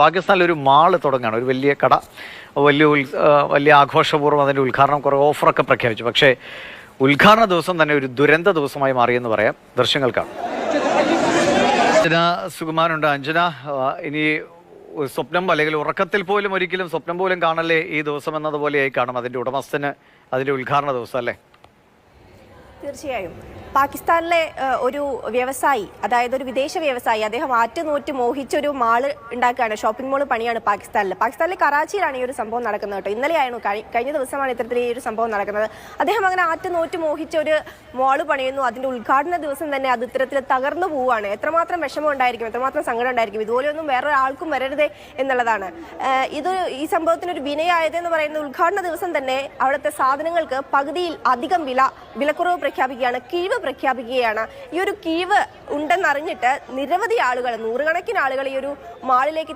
പാകിസ്ഥാനിൽ ഒരു മാള് തുടങ്ങുകയാണ്, ഒരു വലിയ കട, വലിയ ആഘോഷപൂർവ്വം അതിൻ്റെ ഉദ്ഘാടനം, കുറേ ഓഫറൊക്കെ പ്രഖ്യാപിച്ചു. പക്ഷേ ഉദ്ഘാടന ദിവസം തന്നെ ഒരു ദുരന്ത ദിവസമായി മാറിയെന്ന് പറയാം. ദൃശ്യങ്ങൾക്കാണ്. അഞ്ജന സുകുമാരുണ്ട്. അഞ്ജന, ഇനി സ്വപ്നം അല്ലെങ്കിൽ ഉറക്കത്തിൽ പോലും ഒരിക്കലും സ്വപ്നം പോലും കാണല്ലേ ഈ ദിവസം എന്നതുപോലെയായി കാണും അതിൻ്റെ ഉടമസ്ഥന് അതിൻ്റെ ഉദ്ഘാടന ദിവസം, അല്ലേ? തീർച്ചയായും. പാകിസ്ഥാനിലെ ഒരു വ്യവസായി, അതായത് ഒരു വിദേശ വ്യവസായി, അദ്ദേഹം ആറ്റുനോറ്റ് മോഹിച്ചൊരു മാള് ഉണ്ടാക്കുകയാണ്, ഷോപ്പിംഗ് മോള് പണിയാണ് പാകിസ്ഥാനിലെ കറാച്ചിയിലാണ് ഈ ഒരു സംഭവം നടക്കുന്നത് കേട്ടോ. ഇന്നലെയായിരുന്നു, കഴിഞ്ഞ ദിവസമാണ് ഇത്തരത്തിൽ ഈ ഒരു സംഭവം നടക്കുന്നത്. അദ്ദേഹം അങ്ങനെ ആറ്റുനോറ്റ് മോഹിച്ച ഒരു മാള് പണിയുന്നു. അതിന്റെ ഉദ്ഘാടന ദിവസം തന്നെ അത് ഇത്തരത്തിൽ തകർന്നു പോവുകയാണ്. എത്രമാത്രം വിഷമം ഉണ്ടായിരിക്കും, എത്രമാത്രം സങ്കടം ഉണ്ടായിരിക്കും. ഇതുപോലെയൊന്നും വേറൊരാൾക്കും വരരുതേ എന്നുള്ളതാണ്. ഈ സംഭവത്തിനൊരു വിനയായതെന്ന് പറയുന്ന ഉദ്ഘാടന ദിവസം തന്നെ അവിടുത്തെ സാധനങ്ങൾക്ക് പകുതിയിൽ അധികം വിലക്കുറവ് പ്രഖ്യാപിക്കുകയാണ്, കിഴിവ് പ്രഖ്യാപിക്കുകയാണ്. ഈ ഒരു കിഴിവ് ഉണ്ടെന്നറിഞ്ഞിട്ട് നിരവധി ആളുകൾ, നൂറുകണക്കിന് ആളുകൾ ഈ ഒരു മാളിലേക്ക്